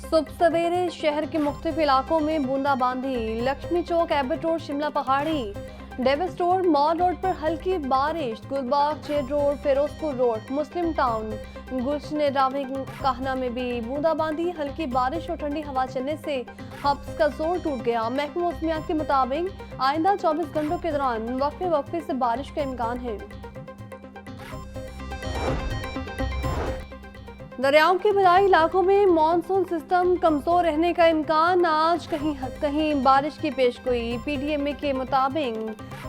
सुबह सवेरे शहर के मुख्तलिफ इलाकों में बूंदाबांदी। लक्ष्मी चौक, एबट रोड, शिमला पहाड़ी, डेविस रोड, मॉल रोड पर हल्की बारिश। Gulbagh, Z road, Firozpur road, मुस्लिम टाउन, गुलशन रावी कहना में भी बूंदाबांदी। हल्की बारिश और ठंडी हवा चलने से हब्स का जोर टूट गया। महकमा मौसमियात के मुताबिक आइंदा 24 घंटों के दौरान वक्फे वक्फे से बारिश का इम्कान है। दरियाओं के बदाई इलाकों में मानसून सिस्टम कमजोर रहने का इम्कान। आज कहीं कहीं बारिश की पेशगोई। पीडीएमए के मुताबिक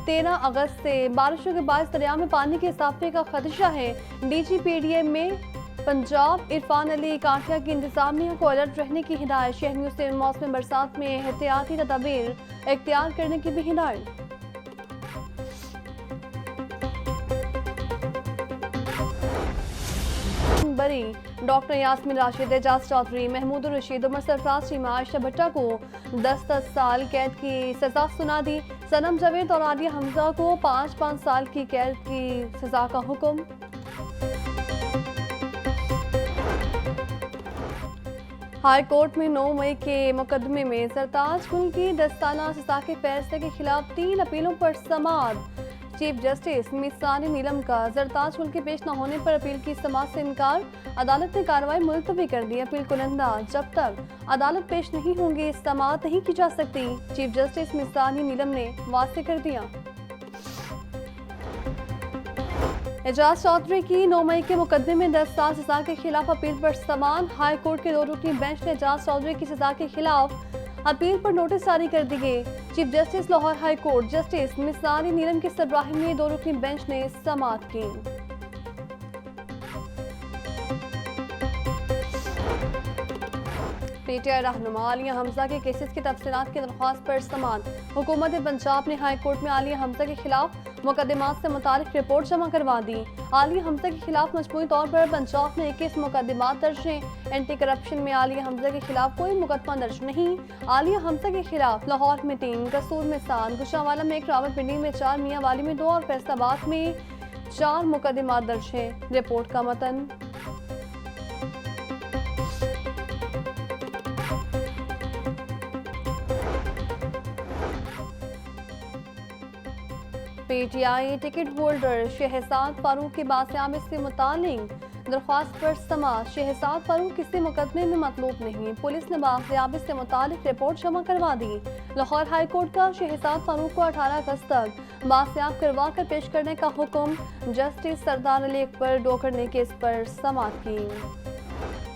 13 अगस्त से बारिशों के बाद दरिया में पानी के इजाफे का खदशा है। डीजी पीडीएमए पंजाब इरफान अली काठिया की इंतजामिया को अलर्ट रहने की हिदायत। शहरियों से मौसम बरसात में एहतियाती तदाबीर इख्तियार करने की भी हिदायत। बरी डॉक्टर यास्मीन राशिद, एजाज चौधरी, महमूद रशीद, उमर सरफराज, सीमा आयशा भट्टा को 10-10 साल कैद की सजा सुना दी। सनम जावेद और आलिया हमजा को 5-5 साल की कैद की सजा का हुक्म। हाई कोर्ट में 9 मई के मुकदमे में सरताज गुल की 10 साला सजा के फैसले के खिलाफ 3 अपीलों पर समाअत। चीफ जस्टिस मिसानी नीलम का सरताज गुल के पेश न होने पर अपील की समाअत से इनकार। अदालत ने कार्रवाई मुलतवी कर दी। अपील कुनंदा जब तक अदालत पेश नहीं होंगे समाअत नहीं की जा सकती। चीफ जस्टिस मिसानी नीलम ने वाज़ेह कर दिया। एजाज चौधरी की 9 मई के मुकदमे में 10 साल सजा के खिलाफ अपील पर समाअत। हाई कोर्ट के 2 रुकनी बेंच ने एजाज चौधरी की सजा के खिलाफ अपील पर नोटिस जारी कर दी गई। Chief justice Lahore high court justice मिसानी नीलम की सरबराही में 2 रुकनी बेंच ने समाअत की। पीटीआई रहनुमा आलिया हमजा के केसेस की तफसीलात की दरख्वास्त पर समाअत। हुकूमत पंजाब ने हाई कोर्ट में आलिया हमजा के खिलाफ मुकदमात से मुतालिक रिपोर्ट जमा करवा दी। आलिया हमजा के खिलाफ मजमूई तौर पर पंजाब में 21 मुकदमात दर्ज हैं। एंटी करप्शन में आलिया हमजा के खिलाफ कोई मुकदमा दर्ज नहीं। आलिया हमजा के खिलाफ लाहौर में 3, कसूर में 7, गुशावाला में 1, रावलपिंडी में 4, मियांवाली में 2 और फैसलाबाद में 4 मुकदमात दर्ज हैं। रिपोर्ट का मतन। PTI ticket holder Shahzad Farooq के बासियाबी से मुतालिक दरख्वास्त पर समाअत। शहजाद फारूक किसी मुकदमे में मतलूब नहीं। पुलिस ने बासियाबी से मुतालिक रिपोर्ट जमा करवा दी। लाहौर हाई कोर्ट का शहजाद फारूक को 18 अगस्त तक बासियाब करवा कर पेश करने का हुक्म। जस्टिस सरदार अली अकबर डोकर ने केस पर समाअत की।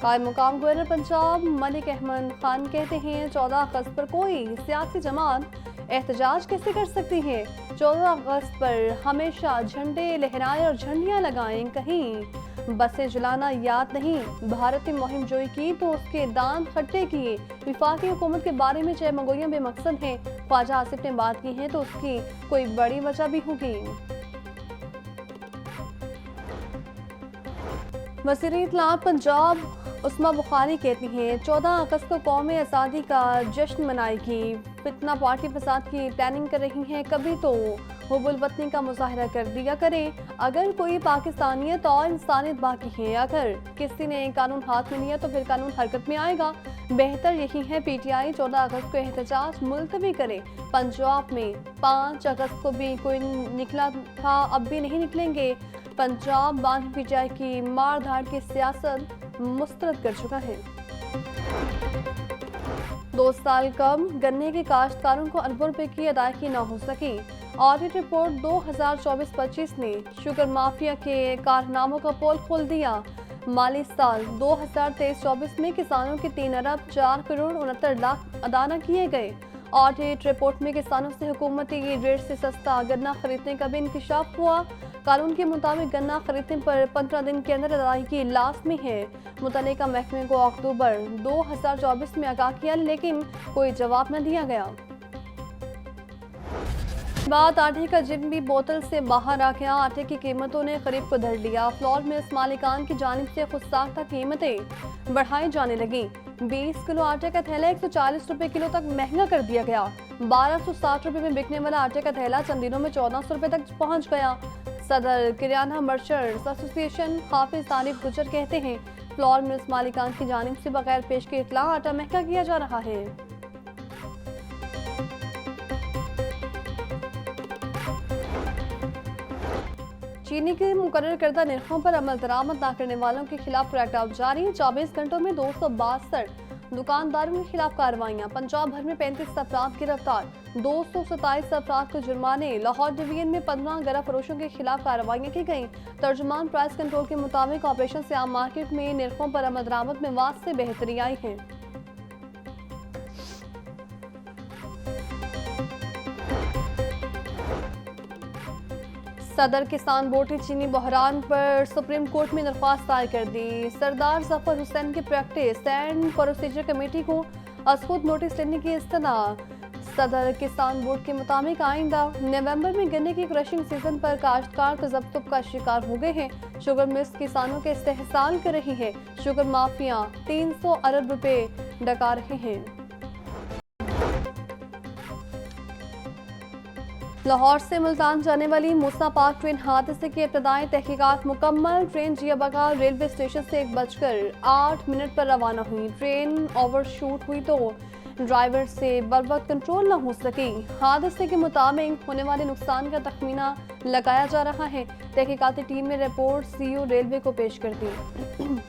कायम मुकाम गवर्नर पंजाब मलिक अहमद खान कहते हैं 14 अगस्त पर कोई सियासी जमात एहतजाज कैसे कर सकती है। 14 अगस्त पर हमेशा झंडे लहराएं और झंडियां लगाएं। कहीं बसें जलाना याद नहीं। भारत ने मुहिम जोई की तो उसके दांत खट्टे किए। विफाकी हुकूमत के बारे में जयमगोइयां बेमकसद हैं। ख्वाजा आसिफ ने बात की है तो उसकी कोई बड़ी वजह भी होगी। वज़ीर इत्तलाआत पंजाब उस्मा बुखारी कहती हैं 14 अगस्त को कौम आज़ादी का जश्न मनाएगी। फितना पार्टी फसाद की प्लानिंग कर रही हैं। कभी तो हुब्बुल वतनी का मुजाहरा कर दिया करें। अगर कोई पाकिस्तानियत और इंसानियत बाकी है, अगर किसी ने कानून हाथ में लिया तो फिर कानून हरकत में आएगा। बेहतर यही है पीटीआई 14 अगस्त को एहतजाज मुलतवी करे। पंजाब में 5 अगस्त को भी कोई निकला था, अब भी नहीं निकलेंगे। पंजाब बांध पीटीआई की मार धाड़ की सियासत मुस्तरद कर चुका है। 2 साल कम गन्ने के काश्तकारों को अरबों रुपए की अदायगी न हो सकी। ऑडिट रिपोर्ट 2024-25 ने शुगर माफिया के कारनामों का पोल खोल दिया। माली साल 2023-24 में किसानों के 3 अरब 4 करोड़ 69 लाख अदा न किए गए। ऑडिट रिपोर्ट में किसानों से हुकूमती रेट से सस्ता गन्ना खरीदने का भी इंकशाफ हुआ। कानून के मुताबिक गन्ना खरीदने पर 15 दिन के अंदर अदायगी लाजमी है। मुतल्लिका महकमे को अक्टूबर 2024 में आगाह किया, लेकिन कोई जवाब न दिया गया। बाद आटे का जिन भी बोतल से बाहर आ गया। आटे की कीमतों ने खरीफ को धर लिया। फ्लोर मिल्स मालिकान की जानिब से खुदसाख्ता कीमतें बढ़ाई जाने लगी। 20 किलो आटे का थैला 140 रुपए किलो तक महंगा कर दिया गया। 1260 रुपए में बिकने वाला आटे का थैला चंद दिनों में 1400 रुपए तक पहुंच गया। सदर किराना मर्चेंट्स एसोसिएशन हाफिज तारिफ गुजर कहते हैं फ्लोर मिल्स मालिकान की जानिब से बगैर पेश के इतला आटा महंगा किया जा रहा है। चीनी के मुकर्रर करदा निर्खों पर अमल दरामद न करने वालों के खिलाफ क्रैकडाउन जारी। 24 घंटों में 262 दुकानदारों के खिलाफ कार्रवाइयां। पंजाब भर में 35 अफराद गिरफ्तार, 227 अफराद को जुर्माने। लाहौर डिवीजन में 15 गरा फरोशों के खिलाफ कार्रवाइयां की गईं। तर्जुमान प्राइस कंट्रोल के मुताबिक ऑपरेशन से आम मार्केट में निर्खों पर अमल दरामद में वास्ते बेहतरी आई है। सदर किसान बोर्ड ने चीनी बहरान पर सुप्रीम कोर्ट में दरख्वास्त दायर कर दी। सरदार जफर हुसैन की प्रैक्टिस एंड प्रोसीजर कमेटी को खुद नोटिस लेने की इस्तना। सदर किसान बोर्ड के मुताबिक आइंदा नवंबर में गन्ने की क्रशिंग सीजन पर काश्तकार तजब्जुब का शिकार हो गए हैं। शुगर मिल्स किसानों के इस्तेहसाल कर रही है। शुगर माफिया 300 अरब रुपए डका रहे हैं। लाहौर से मुल्तान जाने वाली मूसा पार्क ट्रेन हादसे की इब्तदाई तहकीकात मुकम्मल। ट्रेन जिया बघाल रेलवे स्टेशन से 1:08 पर रवाना हुई। ट्रेन ओवरशूट हुई तो ड्राइवर से बर वक्त कंट्रोल न हो सकी। हादसे के मुताबिक होने वाले नुकसान का तखमीना लगाया जा रहा है। तहकीकाती टीम ने रिपोर्ट सीओ रेलवे को पेश कर दी।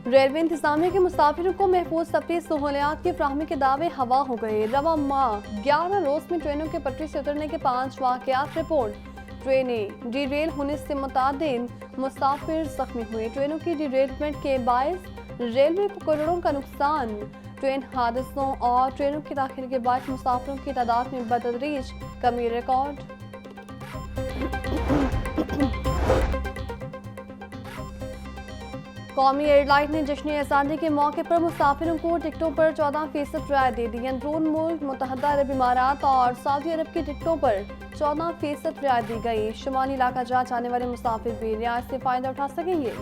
रेलवे इंतजामिया के मुसाफिरों को महफूज तफरीह सहूलियात की फ्राहमी के दावे हवा हो गए। रवा माह 11 रोज में ट्रेनों के पटरी से उतरने के 5 वाकयात रिपोर्ट। ट्रेनें डीरेल होने से मुतादिन मुसाफिर जख्मी हुए। ट्रेनों की डीरेलमेंट के बायस रेलवे को करोड़ों का नुकसान। ट्रेन हादसों और ट्रेनों की ताखीर के बाद मुसाफिरों की तादाद में बतदरीज कमी रिकॉर्ड। कौमी एयरलाइन ने जश्न आज़ादी के मौके पर मुसाफिरों को टिकटों पर 14% रियायत दे दी। अंदरून मुल्क मुत्तहदा अरब इमारात और सऊदी अरब की टिकटों पर 14% रियायत दी गई। शुमाली इलाका जा जाने वाले मुसाफिर भी रियायत से फायदा उठा सकेंगे।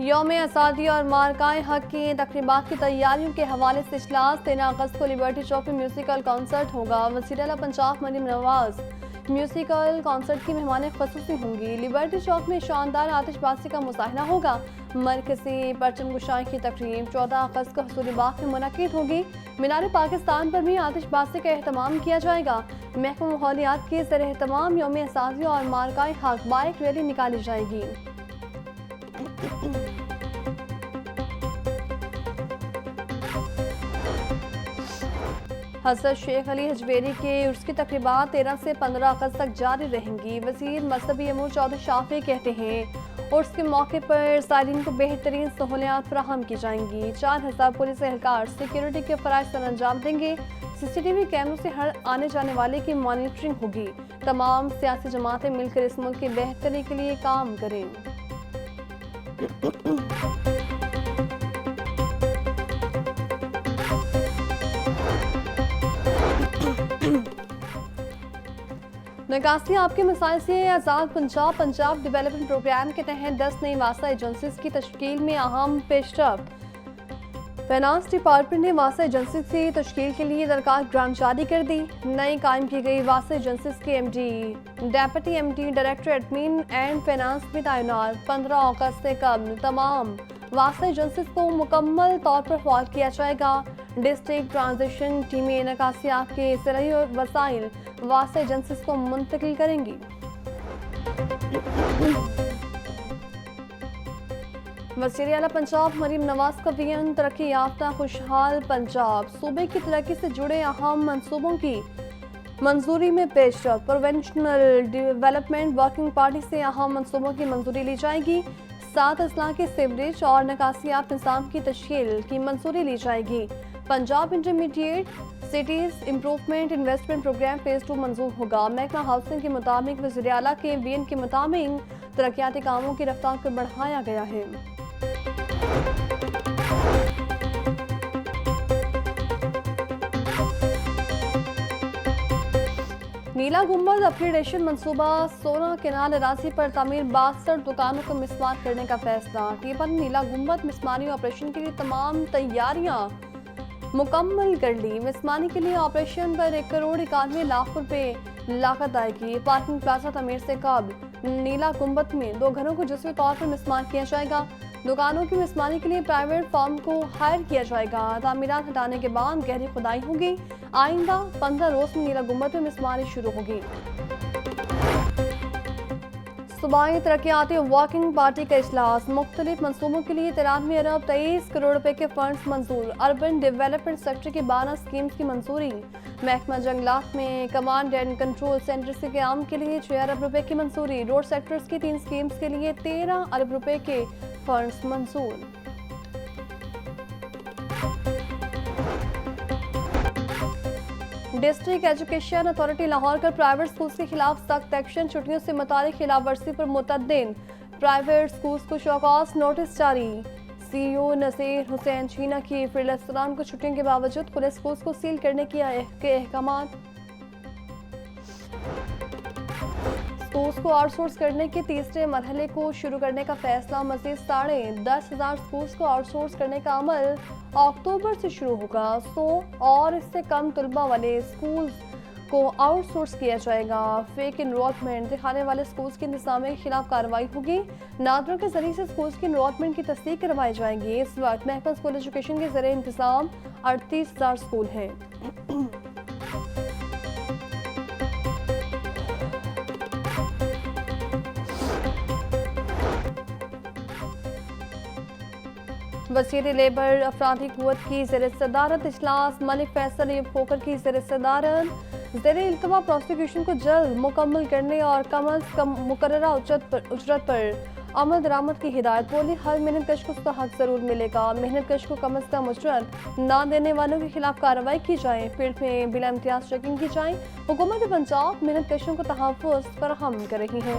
यौम आज़ादी और मार्काए हक की तकरीबात की तैयारियों के हवाले से इजलास। 13 अगस्त को लिबर्टी चौक में म्यूजिकल कॉन्सर्ट होगा। वज़ीर आला पंजाब मरीम नवाज म्यूजिकल कॉन्सर्ट की मेहमान ख़ुसूसी होंगी। लिबर्टी चौक में शानदार आतिशबाजी का मुजाहरा होगा। मरकज़ी परचम गुशाई की तकरीब 14 अगस्त को हसूरी बाग में मुनक़िद होगी। मीनार पाकिस्तान पर भी आतिशबाजी का एहतमाम किया जाएगा। महकमा माहौलियात के ज़र एहतमाम यौम आज़ादी और मार्काए हक बाइक रैली निकाली जाएगी। हज़रत शेख अली हजवेरी के उर्स की तकरीबात 13 से 15 अगस्त तक जारी रहेंगी। वज़ीर मज़हबी अमूर चौधरी शाफी कहते हैं उर्स के मौके पर ज़ायरीन को बेहतरीन सहूलियात फराहम की जाएंगी। 4000 पुलिस एहलकार सिक्योरिटी के फ़राइज़ पर अंजाम देंगे। CCTV कैमरों से हर आने जाने वाले की मॉनिटरिंग होगी। तमाम सियासी जमातें मिलकर इस मुल्क की बेहतरी के लिए काम करें। नगासी आपके मिसाइल से आज़ाद पंजाब डेवलपमेंट प्रोग्राम के तहत 10 नई वासा एजेंसीज की तश्कील में अहम पेशरफ्त। फाइनेंस डिपार्टमेंट ने वासा एजेंसी की तश्कील के लिए दरकार ग्रांट जारी कर दी। नई कायम की गई वासा एजेंसीज के MD, deputy MD, director admin and finance में तैनात। 15 अगस्त से कबल तमाम वासा एजेंसीज को मुकम्मल तौर पर फाल किया जाएगा। डिस्ट्रिक्ट ट्रांजिशन टीमें नकासियात के ज़राई वसाइल वासा एजेंसीज को मुंतकिल करेंगी। वज़ीर आला पंजाब मरीम नवाज का बयान तरक्की याफ्ता खुशहाल पंजाब। सूबे की तरक्की से जुड़े अहम मंसूबों की मंजूरी में पेशरफ्त। प्रोविंशनल डेवलपमेंट वर्किंग पार्टी से अहम मंसूबों की मंजूरी ली जाएगी। 7 अजला के सीवरेज और नकासियात निज़ाम की तश्कील की मंजूरी ली जाएगी। Punjab intermediate cities improvement investment programme phase 2 मंजूर होगा। महकमा हाउसिंग के मुताबिक वज़ीर आला के बयान के मुताबिक तरक्याती कामों की रफ्तार को बढ़ाया गया है। नीला गुंबद अपग्रेडेशन मंसूबा 16 केनाल अराजी पर तामीर 62 दुकानों को मिसमार करने का फैसला। टीपन नीला गुंबद मिसमारी ऑपरेशन के लिए तमाम तैयारियां मुकम्मल कर ली। मिसमानी के लिए ऑपरेशन पर 1,91,91,00,000 रुपए लागत आएगी। पार्किंग प्लाजा तमीर से कब्ल नीला गुंबद में 2 घरों को जुज़वी तौर पर मिसमान किया जाएगा। दुकानों की मिसमानी के लिए प्राइवेट फर्म को हायर किया जाएगा। तामीरात हटाने के बाद गहरी खुदाई होगी। आइंदा 15 रोज में नीला गुंबद में मिसमानी शुरू होगी। सूबाई तरक्याती वर्किंग पार्टी का इजलास। मुख्तलिफ मनसूबों के लिए 93 अरब 23 करोड़ रुपए के फंड्स मंजूर। अर्बन डेवलपमेंट सेक्टर की 12 स्कीम्स की मंजूरी। महकमा जंगलात में कमांड एंड कंट्रोल सेंटर से क़याम के लिए 6 अरब रुपए की मंजूरी। रोड सेक्टर्स की 3 स्कीम्स के लिए 13 अरब रुपए के फंड्स मंजूर। डिस्ट्रिक्ट एजुकेशन अथॉरिटी लाहौर का प्राइवेट स्कूल्स के खिलाफ सख्त एक्शन। छुट्टियों से मुतालिक खिलाफ वर्जी पर मुतद्दिन प्राइवेट स्कूल्स को शौकॉस नोटिस जारी। CEO नसीर हुसैन छीना की फिरदौस्तान को छुट्टियों के बावजूद खुले स्कूल्स को सील करने के अहकाम। स्कूल्स को आउटसोर्स करने के तीसरे मरहले को शुरू करने का फैसला। मजीद 10,500 स्कूल्स को आउटसोर्स करने का अमल अक्टूबर से शुरू होगा। 100 और इससे कम तलबा वाले स्कूल्स को आउटसोर्स किया जाएगा। फेक इनरोलमेंट दिखाने वाले स्कूल्स के इंतजाम के खिलाफ कार्रवाई होगी। नादरों के जरिए से स्कूल्स की इनरोलमेंट की तस्दीक करवाई जाएगी। इस वक्त महकमा स्कूल एजुकेशन के जरिए इंतजाम 38,000 स्कूल हैं। वज़ीर लेबर अफरादी कुव्वत की ज़ेर सदारत इजलास। मलिक फैसल अयूब खोखर की ज़ेर सदारत ज़ेर इल्तवा प्रोसिक्यूशन को जल्द मुकम्मल करने और कम अज़ कम मुकर्ररा उजरत पर अमल दरामद की हिदायत। बोली हर मेहनत कश को उसका हक जरूर मिलेगा। मेहनत कश को कम अज़ कम उजरत ना देने वालों के खिलाफ कार्रवाई की जाए। फील्ड में बिला इम्तियाज चेकिंग की जाए। हुकूमत पंजाब मेहनत कशों को तहफ़्फ़ुज़ फराहम कर रही है।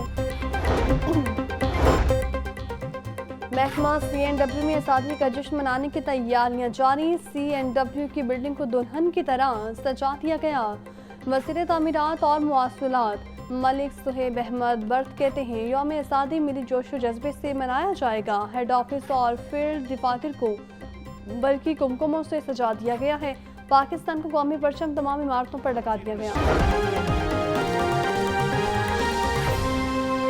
महकमा CNW में आज़ादी का जश्न मनाने की तैयारियां जारी। CNW की बिल्डिंग को दुल्हन की तरह सजा दिया गया। वज़ीर तामीरात और मवासलात मलिक सुहेब अहमद बर्थ कहते हैं यौम आज़ादी मिली जोशो जज्बे से मनाया जाएगा। हेड ऑफिस और फील्ड डिफातर को बल्कि कुमकुमों से सजा दिया गया है। पाकिस्तान का कौमी परचम तमाम इमारतों पर लगा दिया गया।